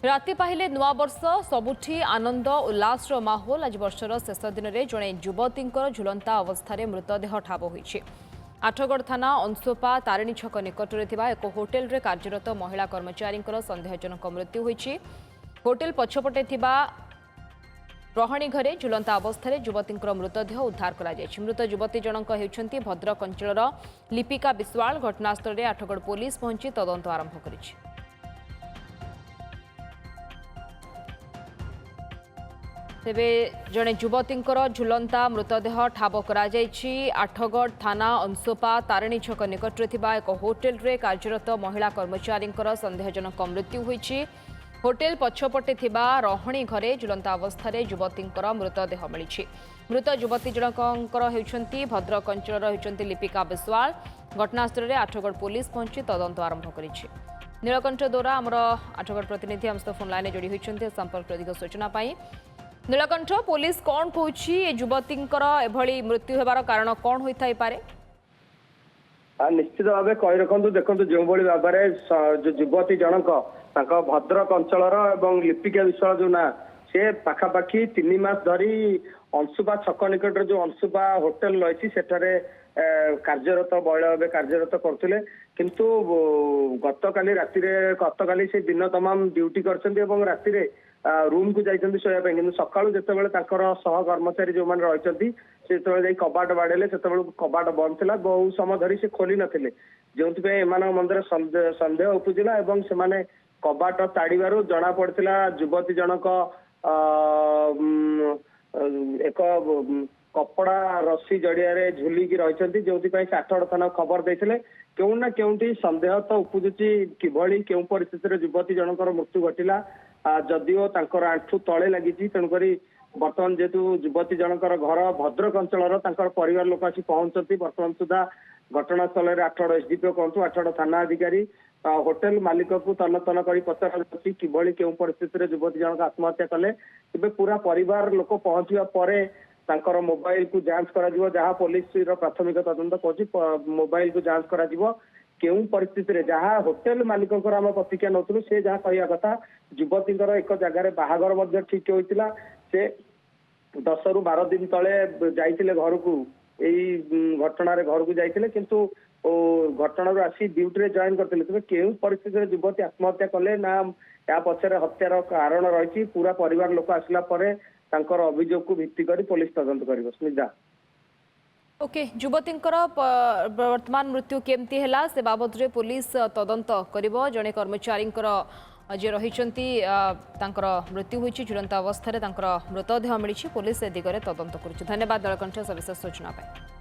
राति पाहिले नुआ वर्ष सबुठी आनंद उल्लास माहौल। आज वर्षर शेष दिन में जड़े युवती झुलंता अवस्था मृतदेह ठाब होइछि। आठगढ़ थाना अंशोपा तारिणी छक निकट में एक होटेल रे कार्यरत महिला कर्मचारी संदेहजनक मृत्यु होइछि। होटेल पछपटे रहणी घरे झुलंता अवस्था युवती मृतदेह उद्धार कर मृत युवती जनक होती भद्रक अंचल लिपिका विश्वाल। घटनास्थल में आठगढ़ पुलिस पहुंची तदंत आरंभ करिछि। तेबे जड़े युवती झुलंता मृतदेह ठाब कर आठगढ़ थाना अंशोपा तारिणी छक निकट में एक होटेल रे कार्यरत महिला कर्मचारी संदेहजनक मृत्यु होइछि। होटेल पछपटे रहणी घरे झुलंता अवस्था युवती मृतदेह मिली। मृत युवती जनक होती भद्रक अंचल होती लिपिका विश्वाल। घटनास्थल में आठगढ़ पुलिस पहुंची तदंत आरंभ करिछि। नीलकंठ द्वारा आमर आठगढ़ प्रतिनिधि आम फोन लाइन जोड़ी होती संपर्क अधिक सूचना पाई। नीलकंठ, पुलिस कौन कहूछि युवती एभली मृत्यु होबार कारण कौन होइथाइ पारे? निश्चित भाव कही रखु देखो जो भाव जो युवती जनक भद्रक अंचल लिपिका विश्वाल जो ना से पाखापाखि 3 मास धरी अंशुपा छक निकट जो अंशुपा होटेल रही कार्यरत बहल भाव कार्यरत करते किंतु गतकाली से दिन तमाम ड्यूटी कर रूम को जाइए शोया कि सका जो सह कर्मचारी जो मैंने रही से कबाट बाड़े से कबाट बंद था बहु समय धरी से खोली नथिले जो मंदिर सन्देह उपजिला से कबाट ताड़ू जना पड़ा युवती जनक एक कपड़ा रस्सी जड़िया झुलिकी रही जो आठगढ़ थाना खबर देते क्यों ना क्योंटी सन्देह तो उपजुची किभली क्यों परिस्थिति युवती जनकर मृत्यु घटिला जदिओ तांकर आंठू तले लगी तेणुक बर्तमान जेहेतु युवती जनकर घर भद्रक अंचल परिवार लोक आसी पहुंचती बर्तमान सुधा घटनास्थल में आठगढ़ एसडीपीओ कहतु आठगढ़ थाना अधिकारी होटेल मालिक को तन्न तन्न कर पचरा किभली क्यों परिस्थिति युवती जनक आत्महत्या कले तेज पूरा परिवार लोक पहुंचा पर मोबाइल को जांच कर जहाँ पुलिस प्राथमिक तदंत कहूँ मोबाइल को जांच कर केउं परिस्थिति जहाँ होटेल मालिक आम प्रतिक्रिया नौलु से जहाँ कहवा कथा युवती एक जगार बाहागर ठीक होता से 10 ରୁ 12 दिन तले जाइए घर को यही घटना घर को जाइए किंतु घटना आसी ड्यूटी रे जॉइन करते तेज केउं परिस्थिति युवती आत्महत्या कले ना या पछरे हत्यार कारण रही पूरा परिवार लोक आसला अभियोग को भित्ति कर पुलिस तदंत कर स्निग्धा। ओके, युवती वर्तमान मृत्यु केमती है से बाबद रे पुलिस तदंत करिबो। जड़े कर्मचारी जे रही मृत्यु होइछि झुलंता अवस्था मृतदेह मिली पुलिस ए दिगरे तदंत करुछि। धन्यवाद नीलकंठ सविशेष सूचना पाई।